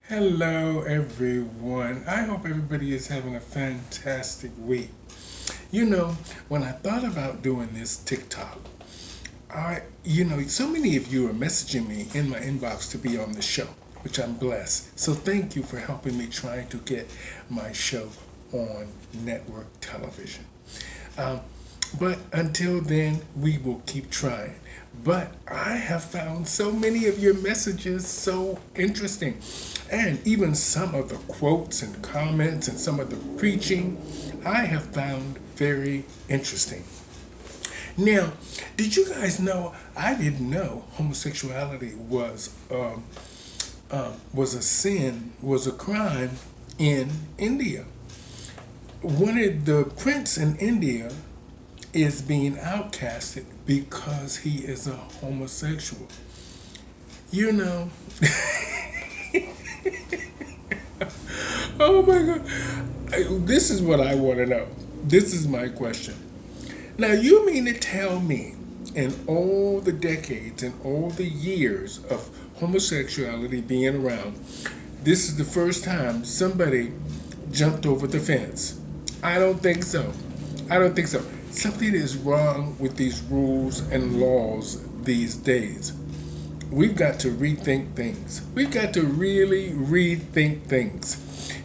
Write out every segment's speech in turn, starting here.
Hello, everyone. I hope everybody is having a fantastic week. You know, when I thought about doing this TikTok, so many of you are messaging me in my inbox to be on the show, which I'm blessed. So thank you for helping me trying to get my show on network television. Um, but until then, we will keep trying. But I have found so many of your messages so interesting. And even some of the quotes and comments and some of the preaching I have found very interesting. Now, did you guys know I didn't know homosexuality was a sin, was a crime in India. One of the prince in India is being outcasted because he is a homosexual. You know, oh my God. This is what I want to know. This is my question. Now, you mean to tell me, in all the decades and all the years of homosexuality being around, this is the first time somebody jumped over the fence? I don't think so. I don't think so. Something is wrong with these rules and laws these days. We've got to rethink things. We've got to really rethink things.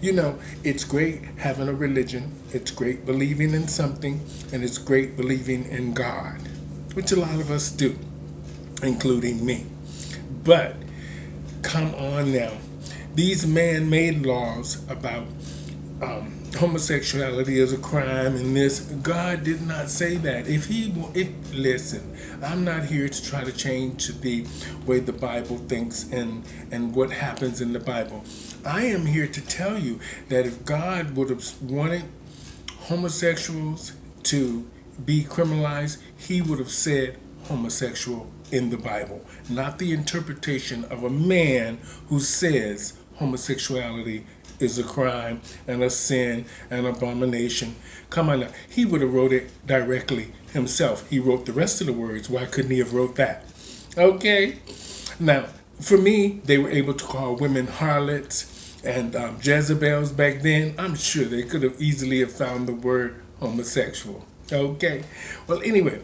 You know, it's great having a religion, it's great believing in something, and it's great believing in God, which a lot of us do, including me. But come on now. These man made laws about homosexuality is a crime and this, God did not say that. Listen, I'm not here to try to change the way the Bible thinks and what happens in the Bible. I am here to tell you that if God would have wanted homosexuals to be criminalized, he would have said homosexual in the Bible, not the interpretation of a man who says homosexuality is a crime and a sin and abomination. Come on now. He would have wrote it directly himself. He wrote the rest of the words. Why couldn't he have wrote that? Okay. Now, for me, they were able to call women harlots and Jezebels back then. I'm sure they could have easily have found the word homosexual. Okay. Well, anyway,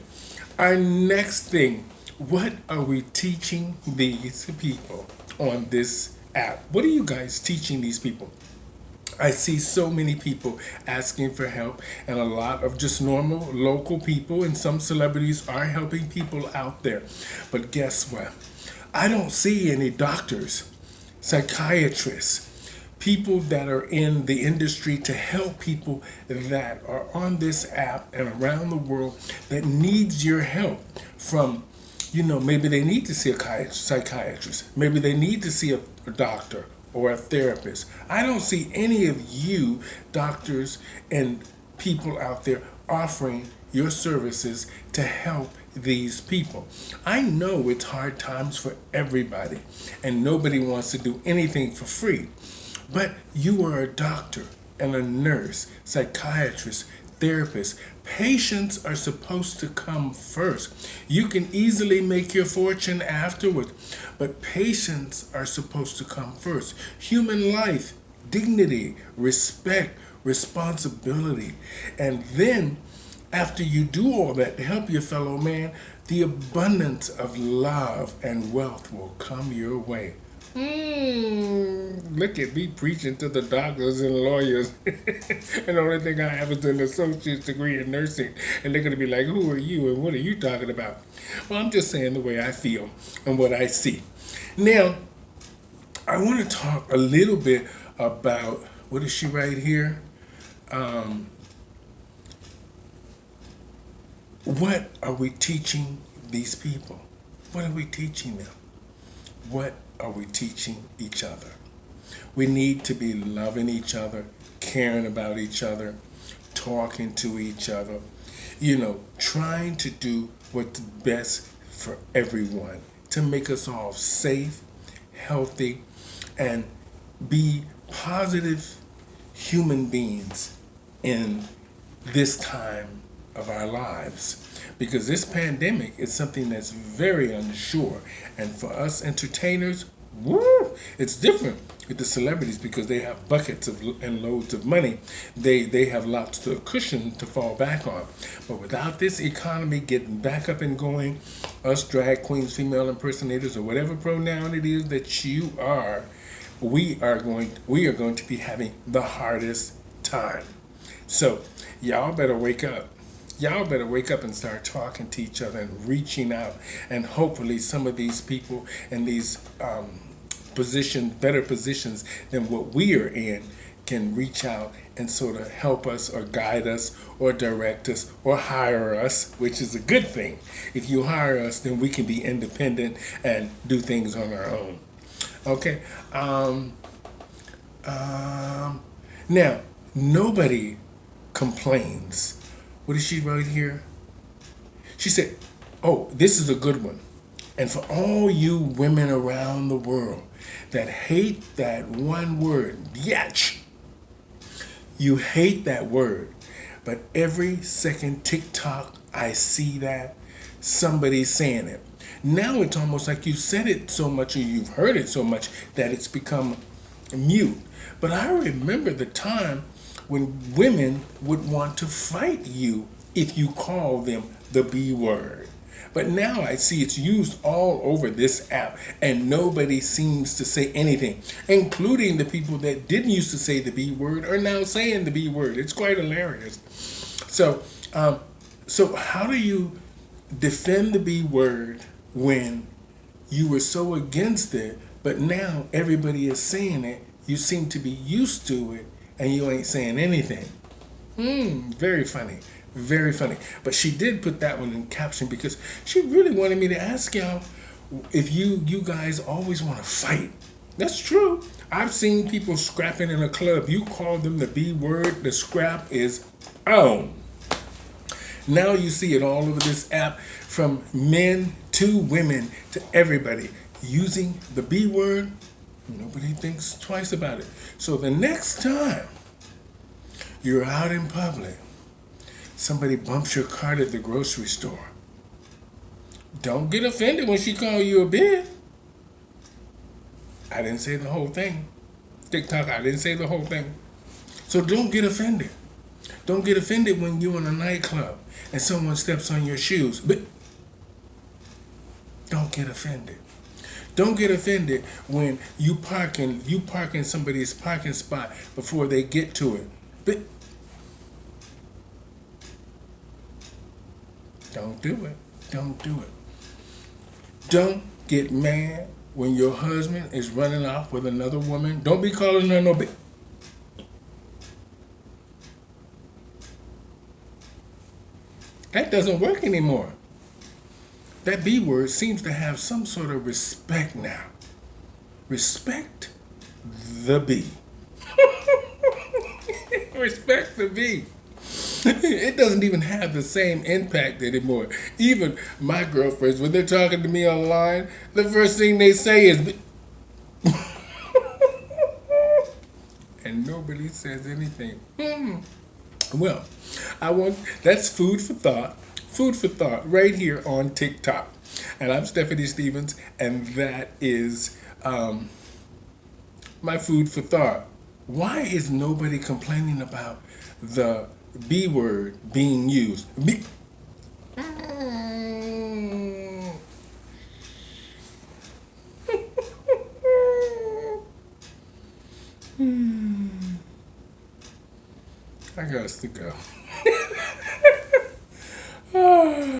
our next thing, what are we teaching these people on this app? What are you guys teaching these people? I see so many people asking for help, and a lot of just normal local people and some celebrities are helping people out there. But guess what? I don't see any doctors, psychiatrists, people that are in the industry to help people that are on this app and around the world that needs your help from, maybe they need to see a psychiatrist, maybe they need to see a doctor or a therapist. I don't see any of you doctors and people out there offering your services to help these people. I know it's hard times for everybody and nobody wants to do anything for free. But you are a doctor and a nurse, psychiatrist, therapist. Patients are supposed to come first. You can easily make your fortune afterwards, but patients are supposed to come first. Human life, dignity, respect, responsibility. And then, after you do all that to help your fellow man, the abundance of love and wealth will come your way. Look at me preaching to the doctors and lawyers. And the only thing I have is an associate's degree in nursing. And they're going to be like, who are you and what are you talking about? Well, I'm just saying the way I feel and what I see. Now, I want to talk a little bit about, what is she right here? What are we teaching these people? What are we teaching them? What are we teaching each other? We need to be loving each other, caring about each other, talking to each other, trying to do what's best for everyone to make us all safe, healthy, and be positive human beings in this time of our lives. Because this pandemic is something that's very unsure. And for us entertainers, Woo! It's different with the celebrities because they have buckets of and loads of money. They have lots of cushion to fall back on. But without this economy getting back up and going, us drag queens, female impersonators, or whatever pronoun it is that you are, we are going to be having the hardest time. So y'all better wake up. Y'all better wake up and start talking to each other and reaching out. And hopefully, some of these people in these positions, better positions than what we are in, can reach out and sort of help us or guide us or direct us or hire us, which is a good thing. If you hire us, then we can be independent and do things on our own. Okay. Now, nobody complains. What did she write here? She said, oh, this is a good one. And for all you women around the world that hate that one word, yatch, you hate that word. But every second TikTok I see that, somebody's saying it. Now it's almost like you've said it so much or you've heard it so much that it's become mute. But I remember the time when women would want to fight you if you call them the B word. But now I see it's used all over this app and nobody seems to say anything, including the people that didn't used to say the B word are now saying the B word. It's quite hilarious. So, so how do you defend the B word when you were so against it, but now everybody is saying it, you seem to be used to it, and you ain't saying anything? Very funny. Very funny. But she did put that one in caption because she really wanted me to ask y'all if you guys always want to fight. That's true. I've seen people scrapping in a club. You call them the B word, the scrap is on. Now you see it all over this app, from men to women to everybody using the B word. Nobody thinks twice about it. So the next time you're out in public, somebody bumps your cart at the grocery store, don't get offended when she calls you a bitch. I didn't say the whole thing. TikTok, I didn't say the whole thing. So don't get offended. Don't get offended when you're in a nightclub and someone steps on your shoes. But don't get offended. Don't get offended when you park in somebody's parking spot before they get to it. But don't do it. Don't do it. Don't get mad when your husband is running off with another woman. Don't be calling her no bitch. That doesn't work anymore. That B word seems to have some sort of respect now. Respect the B. Respect the B. It doesn't even have the same impact anymore. Even my girlfriends, when they're talking to me online, the first thing they say is and nobody says anything. Well, that's food for thought. Food for thought right here on TikTok. And I'm Stephanie Stevens, and that is my food for thought. Why is nobody complaining about the B word being used? I got to go.